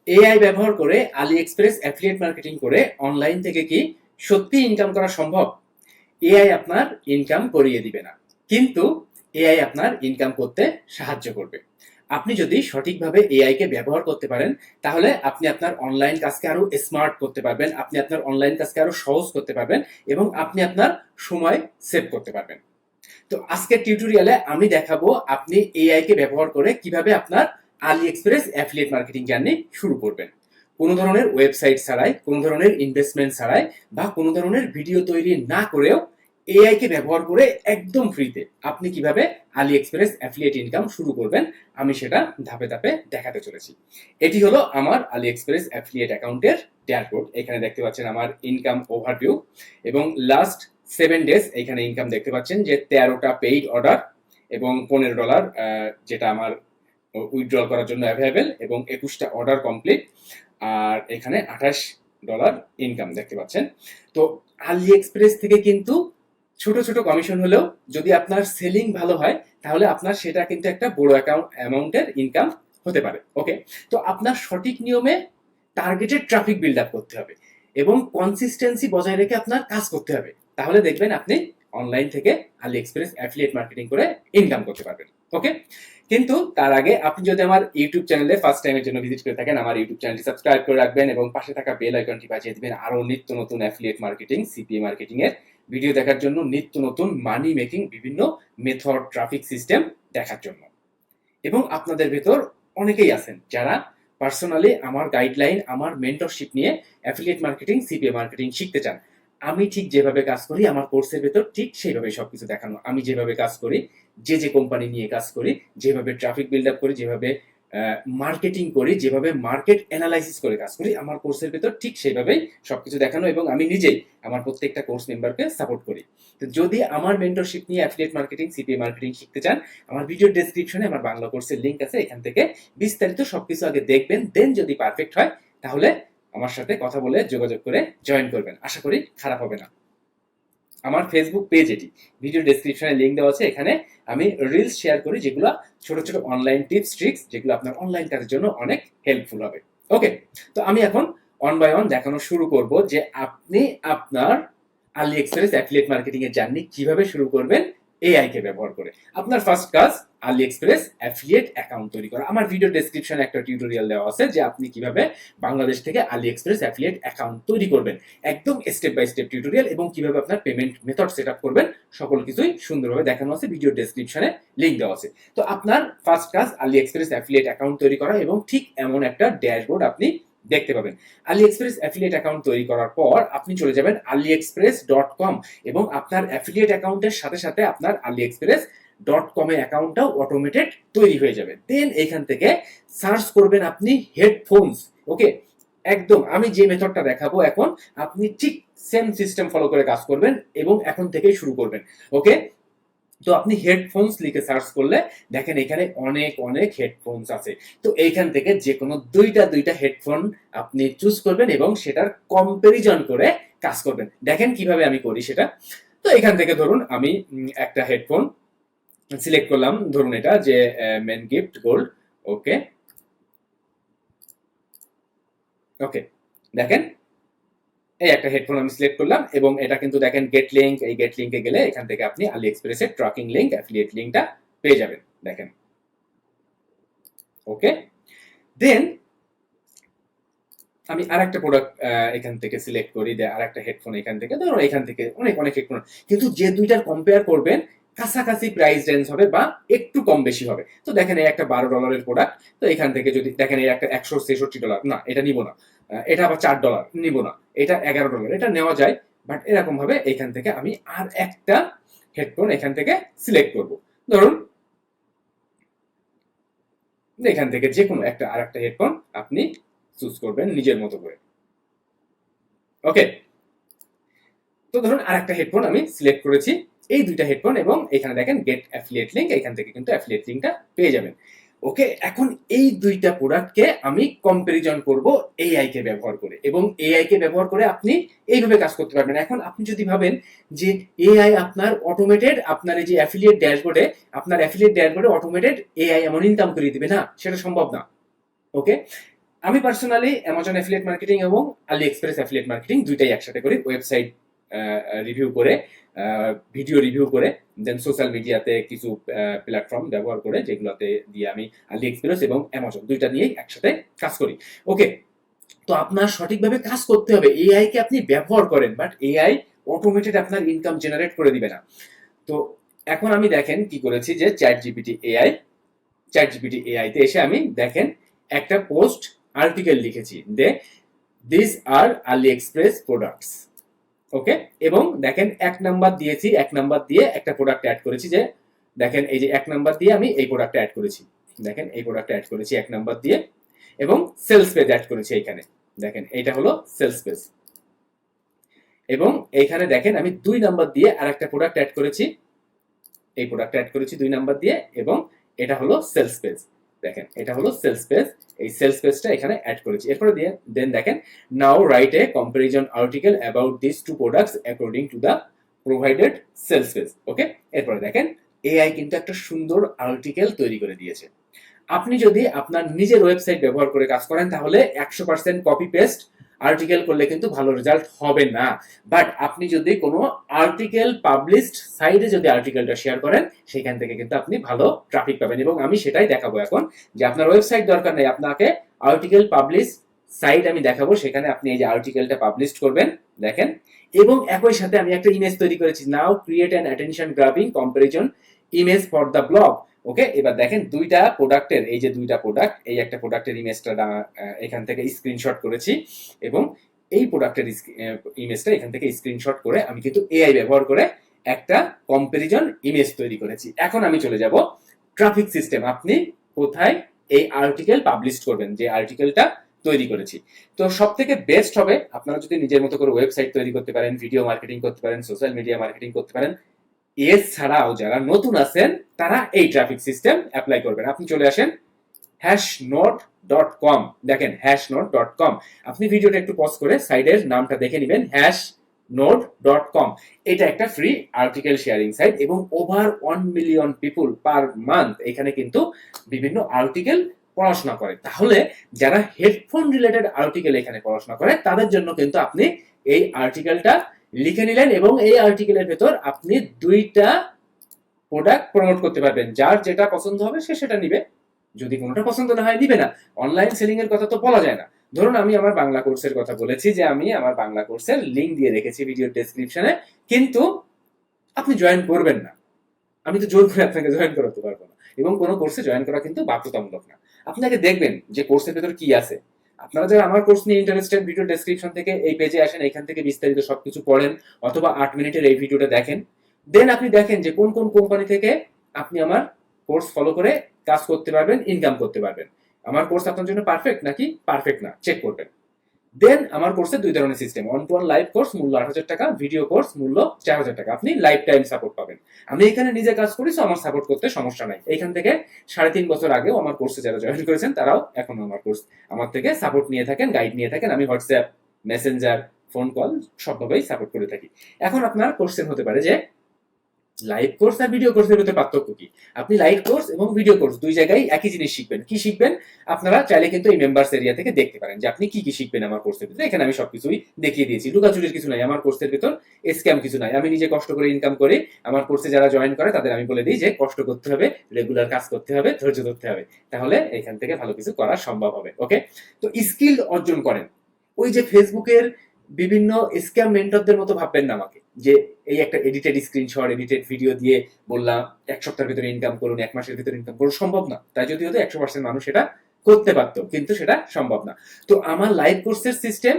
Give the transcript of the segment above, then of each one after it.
AI ব্যবহার করে আলি express affiliate marketing করে অনলাইন থেকে কি সত্যি ইনকাম করা সম্ভব? এআই আপনার ইনকাম করিয়ে দিবে না, কিন্তু এআই আপনার ইনকাম করতে সাহায্য করবে। আপনি যদি সঠিকভাবে এআই কে ব্যবহার করতে পারেন, তাহলে আপনি আপনার অনলাইন কাজকে আরো স্মার্ট করতে পারবেন, আপনি আপনার অনলাইন কাজকে আরো সহজ করতে পারবেন এবং আপনি আপনার সময় সেভ করতে পারবেন। তো আজকের টিউটোরিয়ালে আমি দেখাবো আপনি এআই কে ব্যবহার করে কিভাবে আপনার আলি এক্সপ্রেস অ্যাফিলিয়েট মার্কেটিং জার্নি শুরু করবেন। কোনো ধরনের ওয়েবসাইট ছাড়াই, কোনো ধরনের ইনভেস্টমেন্ট ছাড়াই বা কোনো ধরনের ভিডিও তৈরি না করেও এআই কে ব্যবহার করে একদম ফ্রিতে আপনি কিভাবে আলি এক্সপ্রেস অ্যাফিলিয়েট ইনকাম শুরু করবেন, আমি সেটা ধাপে ধাপে দেখাতে চলেছি। এটি হলো আমার আলি এক্সপ্রেস অ্যাফিলিয়েট অ্যাকাউন্টের ড্যাশবোর্ড। এখানে দেখতে পাচ্ছেন আমার ইনকাম ওভারভিউ এবং লাস্ট 7 ডেজ এখানে ইনকাম দেখতে পাচ্ছেন যে 13টা পেইড অর্ডার এবং $15 যেটা আমার উইথড্রল করার জন্য অ্যাভেলেবেল এবং 21টা অর্ডার কমপ্লিট, আর এখানে $28 ইনকাম দেখতে পাচ্ছেন। তো আলি এক্সপ্রেস থেকে কিন্তু ছোট ছোট কমিশন হলেও যদি আপনার সেলিং ভালো হয়, তাহলে আপনার সেটা কিন্তু একটা বড় অ্যামাউন্টের ইনকাম হতে পারে। ওকে, তো আপনার সঠিক নিয়মে টার্গেটেড ট্রাফিক বিল্ড আপ করতে হবে এবং কনসিস্টেন্সি বজায় রেখে আপনার কাজ করতে হবে, তাহলে দেখবেন আপনি অনলাইন থেকে আলি এক্সপ্রেস অ্যাফিলিয়েট মার্কেটিং করে ইনকাম করতে পারবেন। ওকে, কিন্তু তার আগে আপনি যদি আমার ইউটিউব চ্যানেলে ফার্স্ট টাইমের জন্য ভিজিট করে থাকেন, আমার ইউটিউব চ্যানেলটি সাবস্ক্রাইব করে রাখবেন এবং পাশে থাকা বেল আইকনটি বাজিয়ে দিবেন আরো নিত্য নতুন অ্যাফিলিয়েট মার্কেটিং, সিপিএ মার্কেটিং এর ভিডিও দেখার জন্য, নিত্য নতুন মানি মেকিং বিভিন্ন মেথড, ট্রাফিক সিস্টেম দেখার জন্য। এবং আপনাদের ভেতর অনেকেই আছেন যারা পার্সোনালি আমার গাইডলাইন, আমার মেন্টরশিপ নিয়ে অ্যাফিলিয়েট মার্কেটিং, সিপিএ মার্কেটিং শিখতে চান। আমি ঠিক যেভাবে কাজ করি আমার কোর্সের ভেতর ঠিক সেইভাবে সবকিছু দেখানো। আমি যেভাবে কাজ করি, যে কোম্পানি নিয়ে কাজ করি, যেভাবে ট্রাফিক বিল্ড আপ করি, যেভাবে মার্কেটিং করি, যেভাবে মার্কেট অ্যানালাইসিস করে কাজ করি, আমার কোর্সের ভেতর ঠিক সেইভাবেই সবকিছু দেখানো এবং আমি নিজেই আমার প্রত্যেকটা কোর্স মেম্বারকে সাপোর্ট করি। তো যদি আমার মেন্টরশিপ নিয়ে অ্যাফিলিয়েট মার্কেটিং, সিপিএ মার্কেটিং শিখতে চান, আমার ভিডিও ডেসক্রিপশনে আমার বাংলা কোর্সের লিংক আছে, এখান থেকে বিস্তারিত সবকিছু আগে দেখবেন, দেন যদি পারফেক্ট হয় তাহলে আমার সাথে কথা বলে যোগাযোগ করে জয়েন করবেন। আশা করি খারাপ হবে না। আমার ফেসবুক পেজ এটি, ভিডিও ডেসক্রিপশনে লিংক দেওয়া আছে, এখানে আমি রিলস শেয়ার করি যেগুলো ছোট ছোট অনলাইন টিপস ট্রিক্স, যেগুলো আপনার অনলাইন কাজের জন্য অনেক হেল্পফুল হবে। ওকে, তো আমি এখন অন বাই অন দেখানো শুরু করব যে আপনি আপনার আলি এক্সপ্রেস অ্যাফিলিয়েট মার্কেটিং এর জার্নি কিভাবে শুরু করবেন এআই কে ব্যবহার করে। আপনার ফার্স্ট কাজ আলি এক্সপ্রেস অ্যাফিলিয়েট অ্যাকাউন্ট তৈরি করা। আমার ভিডিও ডেসক্রিপশনে একটা টিউটোরিয়াল দেওয়া আছে যে আপনি কিভাবে বাংলাদেশ থেকে আলি এক্সপ্রেস অ্যাফিলিয়েট অ্যাকাউন্ট তৈরি করবেন, একদম স্টেপ বাই স্টেপ টিউটোরিয়াল, এবং কিভাবে আপনার পেমেন্ট মেথড সেট আপ করবেন সকল কিছুই সুন্দরভাবে দেখানো আছে, ভিডিও ডেসক্রিপশনে লিংক দেওয়া আছে। তো আপনার ফার্স্ট কাজ আলি এক্সপ্রেস অ্যাফিলিয়েট অ্যাকাউন্ট তৈরি করা এবং ঠিক এমন একটা ড্যাশবোর্ড আপনি দেখতে পাবেন। আলি এক্সপ্রেস অ্যাফিলিয়েট অ্যাকাউন্ট তৈরি করার পর আপনি চলে যাবেন aliexpress.com এবং আপনার অ্যাফিলিয়েট অ্যাকাউন্টের সাথে সাথে আপনার aliexpress.com এর অ্যাকাউন্টটাও অটোমেটেড তৈরি হয়ে যাবে। দেন এখান থেকে সার্চ করবেন আপনি হেডফোনস। ওকে, একদম আমি যে মেথডটা দেখাবো এখন, আপনি ঠিক সেম সিস্টেম ফলো করে কাজ করবেন এবং এখন থেকেই শুরু করবেন। ওকে, তো আপনি হেডফোনস লিখে সার্চ করলে দেখেন এখানে অনেক অনেক হেডফোনস আছে। তো এইখান থেকে যে কোনো দুইটা হেডফোন আপনি চুজ করবেন এবং সেটার কম্পারিজন করে কাজ করবেন। দেখেন কিভাবে আমি করি সেটা। তো এখান থেকে ধরুন আমি একটা হেডফোন সিলেক্ট করলাম, ধরুন এটা যে মেন গিফট গোল্ড। ওকে ওকে, দেখেন এই একটা হেডফোন আমি সিলেক্ট করলাম এবং এটা কিন্তু দেখেন গেট লিংক, এই গেট লিংকে গেলে এখান থেকে আপনি আলি এক্সপ্রেসের ট্র্যাকিং লিংক, অ্যাফিলিয়েট লিংকটা পেয়ে যাবেন। দেখেন ওকে, দেন আমি আরেকটা প্রোডাক্ট এখান থেকে সিলেক্ট করি, আরেকটা হেডফোন এখান থেকে, ধরো এখান থেকে অনেক অনেক হেডফোন, কিন্তু যে দুইটার কম্পেয়ার করবেন কাছাকাছি প্রাইস রেঞ্জ হবে বা একটু কম বেশি হবে। তো দেখেন এই একটা $12 প্রোডাক্ট, তো এখান থেকে যদি দেখেন এই একটা $166, না এটা নিব না, এটা আবার $4 নিব না, এটা $11, এটা নেওয়া যায়, বাট এরকম ভাবে এখান থেকে আমি আর একটা হেডফোন এখান থেকে সিলেক্ট করব। ধরুন এখান থেকে যে কোনো একটা আর একটা হেডফোন আপনি চুজ করবেন নিজের মতো করে। ওকে, তো ধরুন আরেকটা হেডফোন আমি সিলেক্ট করেছি, এই দুইটা হেডফোন, এবং এখানে দেখেন গেট অ্যাফিলিয়েট লিংক, এখান থেকে কিন্তু অ্যাফিলিয়েট লিংকটা পেয়ে যাবেন। ওকে, এখন এই দুইটা প্রোডাক্টকে আমি কম্পারিজন করব এআই কে ব্যবহার করে, এবং এআই কে ব্যবহার করে আপনি এইভাবে কাজ করতে পারবেন। এখন আপনি যদি ভাবেন যে এআই আপনার অটোমেটেড আপনার এই যে অ্যাফিলিয়েট ড্যাশবোর্ডে, অটোমেটেড এআই এমন ইনকাম করে দিবে, না সেটা সম্ভব না। ওকে, আমি পার্সোনালি অ্যামাজন অ্যাফিলিয়েট মার্কেটিং এবং আলি এক্সপ্রেস অ্যাফিলিয়েট মার্কেটিং দুইটাই একসাথে করি, ওয়েবসাইট রিভিউ করে, ভিডিও রিভিউ করে, দেন সোশ্যাল মিডিয়াতে কিছু প্ল্যাটফর্ম ব্যবহার করে, যেগুলোতে দিয়ে আমি আলি এক্সপ্রেস এবং অ্যামাজন দুইটা নিয়েই একসাথে কাজ করি। ওকে, তো আপনার সঠিকভাবে কাজ করতে হবে। এআই কে আপনি ব্যবহার করেন, বাট এআই অটোমেটেড আপনার ইনকাম জেনারেট করে দিবে না। তো এখন আমি দেখেন কি করেছি, যে চ্যাট জিপিটি এআই তে এসে আমি দেখেন একটা পোস্ট আর্টিকেল লিখেছি, this are AliExpress products. Okay, এবং দেখেন 1 নাম্বার দিয়েছি, 1 নাম্বার দিয়ে একটা প্রোডাক্ট অ্যাড করেছি, যে দেখেন এই যে 1 নাম্বার দিয়ে আমি এই প্রোডাক্ট অ্যাড করেছি, দেখেন এই প্রোডাক্ট অ্যাড করেছি 1 নাম্বার দিয়ে, এবং সেলস পেজ অ্যাড করেছি এইখানে, দেখেন এইটা হলো সেলস পেজ। এবং এইখানে দেখেন আমি 2 নাম্বার দিয়ে আর একটা প্রোডাক্ট অ্যাড করেছি, এই প্রোডাক্ট অ্যাড করেছি 2 নাম্বার দিয়ে, এবং এটা হলো সেলস পেজ, দেখেন এটা হলো সেলস পেজ, এই সেলস পেজটা এখানে অ্যাড করেছি। এরপরে দিয়ে দেন দেখেন now write a comparison article about this two products according to the provided sales page. Okay, এরপরে দেখেন এআই কিন্তু একটা সুন্দর আর্টিকেল তৈরি করে দিয়েছে। আপনি যদি আপনার নিজের ওয়েবসাইট ব্যবহার করে কাজ করেন, তাহলে 100% কপি পেস্ট আর্টিকেল করলে কিন্তু ভালো রেজাল্ট হবে না। বাট আপনি যদি কোনো আর্টিকেল পাবলিশড সাইটে যদি আর্টিকেলটা শেয়ার করেন, সেখান থেকে কিন্তু আপনি ভালো ট্রাফিক পাবেন। এবং আমি সেটাই দেখাবো এখন, যে আপনার ওয়েবসাইট দরকার নেই, আপনাকে আর্টিকেল পাবলিশ সাইট আমি দেখাবো, সেখানে আপনি এই যে আর্টিকেলটা পাবলিশ করবেন, দেখেন। এবং একই সাথে আমি একটা ইমেজ তৈরি করেছি, now create an attention grabbing comparison image for the blog. Okay, এবার দেখেন দুইটা প্রোডাক্টের, এই যে দুইটা প্রোডাক্ট, এই একটা প্রোডাক্টের ইমেজটা এখান থেকে স্ক্রিনশট করেছি, এবং এই প্রোডাক্টের ইমেজটা এখান থেকে স্ক্রিনশট করে আমি কিন্তু এআই ব্যবহার করে একটা কম্পারিজন ইমেজ তৈরি করেছি। এখন আমি চলে যাব ট্রাফিক সিস্টেম, আপনি কোথায় এই আর্টিকেল পাবলিশ করবেন, যে আর্টিকেলটা তৈরি করেছি। তো সব থেকে বেস্ট হবে আপনারা যদি নিজের মতো করে ওয়েবসাইট তৈরি করতে পারেন, ভিডিও মার্কেটিং করতে পারেন, সোশ্যাল মিডিয়া মার্কেটিং করতে পারেন। এছাড়াও যারা নতুন আছেন তারা এই ট্রাফিক সিস্টেম অ্যাপ্লাই করবেন। আপনি চলে আসেন hashnote.com, দেখেন hashnote.com, আপনি ভিডিওটা একটু পজ করে সাইডের নামটা দেখে নেবেন, hashnote.com। এটা একটা ফ্রি আর্টিকেল শেয়ারিং সাইট, এবং ওভার 1 মিলিয়ন পিপুল পার মান্থ এখানে কিন্তু বিভিন্ন আর্টিকেল পড়াশোনা করে। তাহলে যারা হেডফোন রিলেটেড আর্টিকেল এখানে পড়াশোনা করে, তাদের জন্য কিন্তু আপনি এই আর্টিকেলটা লিখে নিলেন, এবং এই আর্টিকেলের ভেতর আপনি দুইটা প্রোডাক্ট প্রমোট করতে পারবেন। যার যেটা পছন্দ হবে সে সেটা নিবে, যদি কোনোটা পছন্দ না হয় নিবে না। অনলাইন সেলিং এর কথা তো বলা যায় না। ধরুন আমি আমার বাংলা কোর্সের কথা বলেছি, যে আমি আমার বাংলা কোর্সের লিংক দিয়ে রেখেছি ভিডিওর ডেসক্রিপশনে, কিন্তু আপনি জয়েন করবেন না, আমি তো জোর করে আপনাকে জয়েন করাতে পারবো না। এবং কোনো কোর্সে জয়েন করা কিন্তু বাধ্যতামূলক না। আপনাকে দেখবেন যে কোর্সের ভেতর কি আছে। আপনারা যারা আমার কোর্স নিয়ে ইন্টারেস্টেড, ভিডিও ডেসক্রিপশন থেকে এই পেজে আসেন, এখান থেকে বিস্তারিত সবকিছু পড়েন, অথবা 8 মিনিটের এই ভিডিওটা দেখেন। দেন আপনি দেখেন যে কোন কোন কোম্পানি থেকে আপনি আমার কোর্স ফলো করে কাজ করতে পারবেন, ইনকাম করতে পারবেন। আমার কোর্স আপনার জন্য পারফেক্ট নাকি পারফেক্ট না চেক করবেন। দেন আমার কোর্সে 2 ধরনের সিস্টেম, 1-to-1 লাইভ কোর্স মূল্য 8,000 টাকা, ভিডিও কোর্স মূল্য 4,000 টাকা। আপনি লাইফ টাইম সাপোর্ট পাবেন। আমি এখানে নিজে কাজ করি, সো আমার সাপোর্ট করতে সমস্যা নাই। এখান থেকে 3.5 বছর আগেও আমার কোর্সে যারা জয়েন করেছেন, তারাও এখন আমার কোর্স আমার থেকে সাপোর্ট নিয়ে থাকেন, গাইড নিয়ে থাকেন। আমি হোয়াটসঅ্যাপ, মেসেঞ্জার, ফোন কল সবভাবেই সাপোর্ট করে থাকি। এখন আপনার কোশ্চেন হতে পারে যে লাইভ কোর্স আর ভিডিও কোর্সের ভিতরে পার্থক্য কি? আপনি লাইভ কোর্স এবং ভিডিও কোর্স দুই জায়গায় একই জিনিস শিখবেন। কি শিখবেন? আপনারা চাইলে কিন্তু এই মেম্বার্স এরিয়া থেকে দেখতে পারেন যে আপনি কি কি শিখবেন আমার কোর্সের ভিতরে। এখানে আমি সবকিছুই দেখিয়ে দিয়েছি, লুকাচুরির কিছু নাই আমার কোর্সের ভিতর, স্ক্যাম কিছু নাই। আমি নিজে কষ্ট করে ইনকাম করি, আমার কোর্সে যারা জয়েন করে তাদের আমি বলে দিই যে কষ্ট করতে হবে, রেগুলার কাজ করতে হবে, ধৈর্য ধরতে হবে, তাহলে এখান থেকে ভালো কিছু করা সম্ভব হবে। ওকে, তো স্কিল অর্জন করেন। ওই যে ফেসবুকের বিভিন্ন স্ক্যাম মেন্টরদের মতো ভাববেন না আমাকে, যে এই একটা এডিটেড স্ক্রিনশট, এডিটেড ভিডিও দিয়ে বললাম 1 সপ্তাহের ভিতরে ইনকাম করুন, 1 মাসের ভিতরে ইনকাম করুন। সম্ভব না। তাই যদি হতো 100% মানুষ এটা করতে পারতো, কিন্তু সেটা সম্ভব না। তো আমার লাইভ কোর্সের system,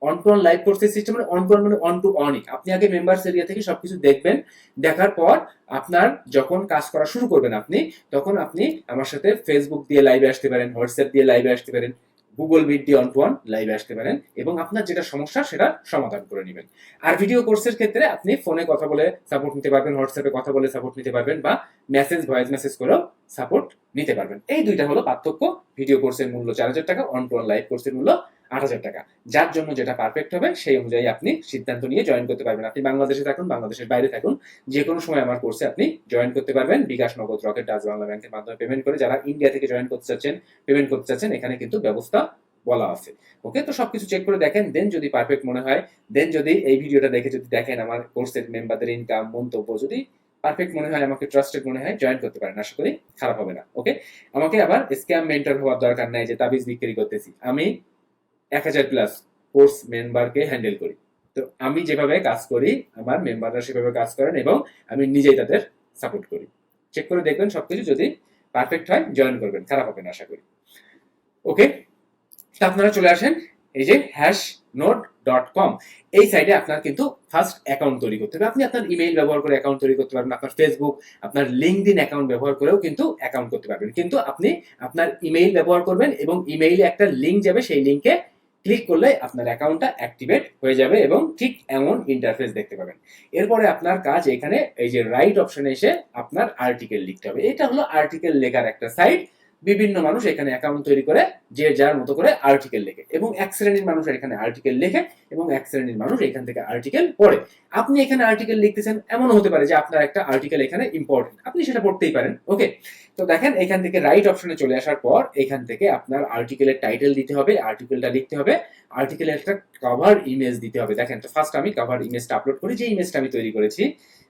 one to one live কোর্সের সিস্টেম, মানে অন টু অন, মানে অন টু অনই। আপনি আগে মেম্বার্স এরিয়া থেকে সবকিছু দেখবেন, দেখার পর আপনার যখন কাজ করা শুরু করবেন আপনি, তখন আপনি আমার সাথে ফেসবুক দিয়ে লাইভে আসতে পারেন, হোয়াটসঅ্যাপ দিয়ে লাইভে আসতে পারেন, গুগল মিট দিয়ে অন টু অন লাইভে আসতে পারেন, এবং আপনার যেটা সমস্যা সেটা সমাধান করে নেবেন। আর ভিডিও কোর্সের ক্ষেত্রে আপনি ফোনে কথা বলে সাপোর্ট নিতে পারবেন, হোয়াটসঅ্যাপে কথা বলে সাপোর্ট নিতে পারবেন, বা ভয়েস মেসেজ করেও সাপোর্ট নিতে পারবেন। এই দুইটা হলো পার্থক্য। ভিডিও কোর্সের মূল্য 4,000 টাকা, অন টু অন লাইভ কোর্সের মূল্য 8,000 টাকা। যার জন্য যেটা পারফেক্ট হবে সেই অনুযায়ী আপনি সিদ্ধান্ত নিয়ে জয়েন করতে পারবেন। আপনি বাংলাদেশে থাকুন, বাংলাদেশের বাইরে থাকুন, যে কোনো সময় আমার কোর্সে আপনি জয়েন করতে পারবেন। বিকাশ, নগদ, রকেট, ডাচ বাংলা ব্যাংকের মাধ্যমে পেমেন্ট করে। যারা ইন্ডিয়া থেকে জয়েন করতে চাচ্ছেন, পেমেন্ট করতে চাচ্ছেন, এখানে কিন্তু ব্যবস্থা বলা আছে। ওকে, তো সবকিছু চেক করে দেখেন, দেন যদি পারফেক্ট মনে হয়, দেন যদি এই ভিডিওটা দেখে যদি দেখেন আমার কোর্সের মেম্বারদের ইনকাম, মন্তব্য যদি পারফেক্ট মনে হয়, আমাকে ট্রাস্টেড মনে হয়, জয়েন করতে পারেন, আশা করি খারাপ হবে না। ওকে, আমাকে আবার স্ক্যাম মেন্টর হওয়ার দরকার নাই যে তাবিজ বিক্রি করতেছি। আমি 1000 প্লাস কোর্স মেম্বারকে হ্যান্ডেল করি। তো আমি যেভাবে কাজ করি আমার মেম্বাররা সেভাবে কাজ করেন এবং আমি নিজেই তাদের সাপোর্ট করি। চেক করে দেখবেন সবকিছু, যদি পারফেক্ট হয় জয়েন করবেন, খারাপ হবে না আশা করি। ওকে, আপনারা চলে আসেন এই যে hashnote.com, এই সাইটে আপনার কিন্তু ফার্স্ট অ্যাকাউন্ট তৈরি করতে হবে। আপনি আপনার ইমেইল ব্যবহার করে অ্যাকাউন্ট তৈরি করতে পারবেন, আপনার ফেসবুক, আপনার লিঙ্কডইন অ্যাকাউন্ট ব্যবহার করেও কিন্তু অ্যাকাউন্ট করতে পারবেন। কিন্তু আপনি আপনার ইমেইল ব্যবহার করবেন এবং ইমেইলে একটা লিঙ্ক যাবে, সেই লিঙ্কে ক্লিক করলে আপনার অ্যাকাউন্টটা অ্যাক্টিভেট হয়ে যাবে এবং ঠিক এমন ইন্টারফেস দেখতে পাবেন। এরপরে আপনার কাজ এখানে এই যে রাইট অপশনে এসে আপনার আর্টিকেল লিখতে হবে। এটা হলো আর্টিকেল লেখার একটা সাইট। বিভিন্ন মানুষ এখানে অ্যাকাউন্ট তৈরি করে যে যার মতো করে আর্টিকেল লেখে এবং এক শ্রেণীর মানুষ এখানে আর্টিকেল লেখে এবং এক শ্রেণীর মানুষ এখান থেকে আর্টিকেল পড়ে। আপনি এখানে আর্টিকেল লিখতেছেন, এমন হতে পারে যে আপনার একটা আর্টিকেল এখানে ইম্পর্টেন্ট, আপনি সেটা পড়তেই পারেন। ওকে, তো দেখেন এখান থেকে রাইট অপশনে চলে আসার পর এখান থেকে আপনার আর্টিকেলের টাইটেল দিতে হবে, আর্টিকেলটা লিখতে হবে, আর্টিকেলের একটা কভার ইমেজ দিতে হবে। দেখেন, তো ফার্স্ট আমি কভার ইমেজটা আপলোড করি, যে ইমেজটা আমি তৈরি করেছি,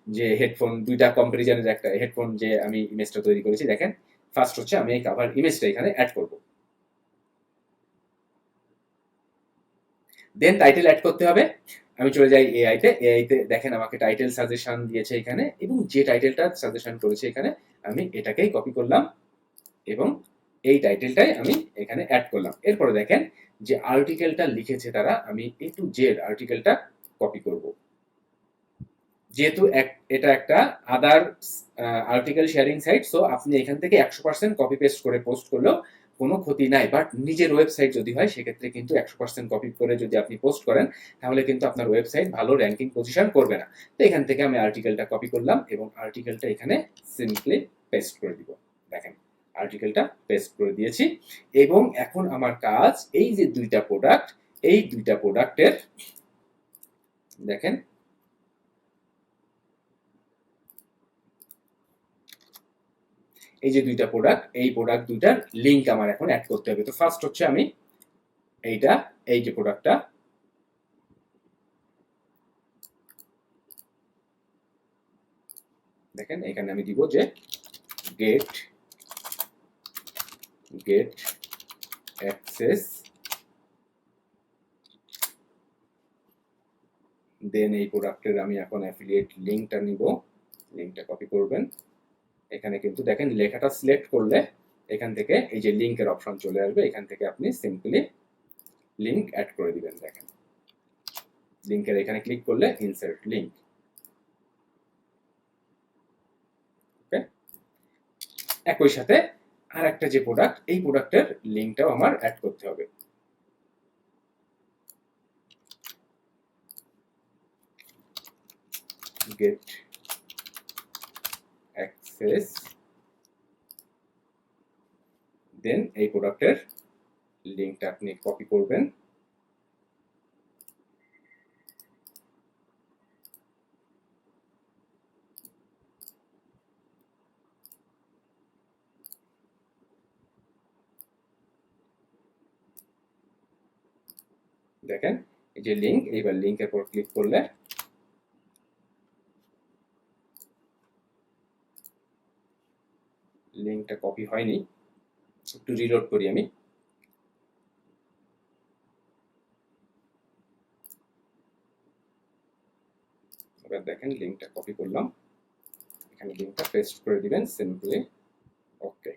যে হেডফোন দুইটা কম্পারিজনের একটা হেডফোন, যে আমি ইমেজটা তৈরি করেছি। দেখেন, ফার্স্ট হচ্ছে আমি এই কভার ইমেজটা এখানে অ্যাড করব, দেন টাইটেল অ্যাড করতে হবে। আমি চলে যাই এআইতে দেখেন আমাকে টাইটেল সাজেশন দিয়েছে এখানে, এবং যে টাইটেলটা সাজেশন করেছে এখানে আমি এটাকেই কপি করলাম এবং এই টাইটেলটাই আমি এখানে অ্যাড করলাম। এরপরে দেখেন যে আর্টিকেলটা লিখেছে তারা, আমি A to Z আর্টিকেলটা কপি করব। যেহেতু এটা একটা আদার আর্টিকেল শেয়ারিং সাইট, সো আপনি এখান থেকে 100% কপি পেস্ট করে পোস্ট করলেও কোনো ক্ষতি নাই। বাট নিজের ওয়েবসাইট যদি হয় সেক্ষেত্রে কিন্তু 100% কপি করে যদি আপনি পোস্ট করেন তাহলে কিন্তু আপনার ওয়েবসাইট ভালো র্যাঙ্কিং পজিশন করবে না। তো এখান থেকে আমি আর্টিকেলটা কপি করলাম এবং আর্টিকেলটা এখানে সিম্পলি পেস্ট করে দিব। দেখেন, আর্টিকেলটা পেস্ট করে দিয়েছি এবং এখন আমার কাজ এই যে দুইটা প্রোডাক্ট, এই দুইটা প্রোডাক্টের দেখেন এই যে দুইটা প্রোডাক্ট, এই প্রোডাক্ট দুইটার লিংক আমার এখন অ্যাড করতে হবে। তো ফার্স্ট হচ্ছে আমি এই যে প্রোডাক্টটা, দেখেন এখানে আমি দিব যে গেট অ্যাক্সেস, দেন এই প্রোডাক্টের আমি এখন অ্যাফিলিয়েট লিংকটা নিব, লিংকটা কপি করবেন। এখানে কিন্তু দেখেন লেখাটা সিলেক্ট করলে এখান থেকে এই যে লিংকের অপশন চলে আসবে, এখান থেকে আপনি সিম্পলি লিংক অ্যাড করে দিবেন। দেখেন লিংকের এখানে ক্লিক করলে ইনসার্ট লিংক। ওকে, একই সাথে আর একটা যে প্রোডাক্ট, এই প্রোডাক্টের লিংকটাও আমার অ্যাড করতে হবে। গেট অ্যাক্সেস, দেন এই প্রোডাক্টের লিংকটা আপনি কপি করবেন, দেখেন এই যে লিংক, এইবার লিংকের উপর ক্লিক করলে লিংকটা কপি হয়নি, একটু রিলোড করি আমি। এবার দেখেন লিংকটা কপি করলাম, এখানে লিংকটা পেস্ট করে দিবেন সিম্পলি। ওকে,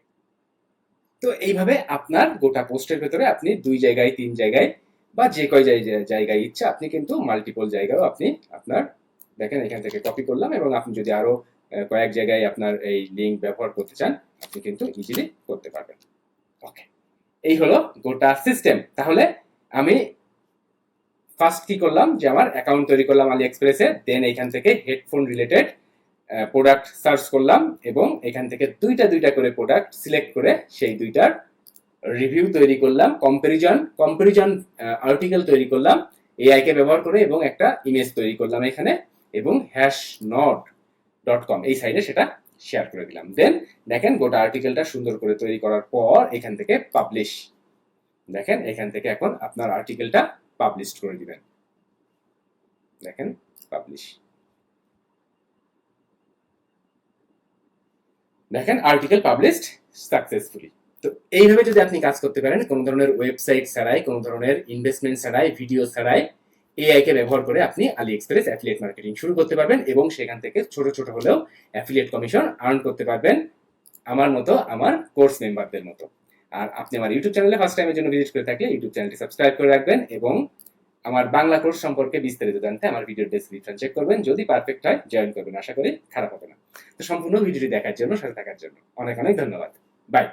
তো এইভাবে আপনার গোটা পোস্টের ভেতরে আপনি 2 জায়গায় 3 জায়গায় বা যে কয় জায়গায় ইচ্ছা আপনি কিন্তু মাল্টিপল জায়গায়ও আপনি আপনার, দেখেন এখান থেকে কপি করলাম এবং আপনি যদি আরো কয়েক জায়গায় আপনার এই লিংক ব্যবহার করতে চান আপনি কিন্তু ইজিলি করতে পারবেন। ওকে, এই হলো গোটা সিস্টেম। তাহলে আমি ফার্স্ট কি করলাম যে আমার অ্যাকাউন্ট তৈরি করলাম আলি এক্সপ্রেসে, দেন এখান থেকে হেডফোন রিলেটেড প্রোডাক্ট সার্চ করলাম এবং এখান থেকে দুইটা করে প্রোডাক্ট সিলেক্ট করে সেই দুইটার রিভিউ তৈরি করলাম, কম্পারিজন আর্টিকেল তৈরি করলাম এআই কে ব্যবহার করে এবং একটা ইমেজ তৈরি করলাম এখানে এবং hashnote.com এই সাইডে সেটা শেয়ার করে দিলাম। দেন দেখেন গোটা আর্টিকেলটা সুন্দর করে তৈরি করার পর এখান থেকে পাবলিশ, দেখেন এখান থেকে এখন আপনার আর্টিকেলটা পাবলিশ করে দিবেন। দেখেন পাবলিশ, দেখেন আর্টিকেল পাবলিশড সাকসেসফুলি। তো এইভাবে যদি আপনি কাজ করতে পারেন, কোনো ধরনের ওয়েবসাইট ছাড়াই, কোনো ধরনের ইনভেস্টমেন্ট ছাড়াই, ভিডিও ছাড়াই, এআই কে ব্যবহার করে আপনি আলি এক্সপ্রেস অ্যাফিলিয়েট মার্কেটিং শুরু করতে পারবেন এবং সেখান থেকে ছোট ছোট হলেও অ্যাফিলিয়েট কমিশন আর্ন করতে পারবেন, আমার মতো, আমার কোর্স মেম্বারদের মতো। আর আপনি আমার ইউটিউব চ্যানেলে ফার্স্ট টাইমের জন্য ভিজিট করে থাকলে ইউটিউব চ্যানেলটি সাবস্ক্রাইব করে রাখবেন এবং আমার বাংলা কোর্স সম্পর্কে বিস্তারিত জানতে আমার ভিডিওর ডেসক্রিপশন চেক করবেন। যদি পারফেক্ট হয় জয়েন করবেন, আশা করি খারাপ হবে না। তো সম্পূর্ণ ভিডিওটি দেখার জন্য, সাথে থাকার জন্য অনেক অনেক ধন্যবাদ। বাই।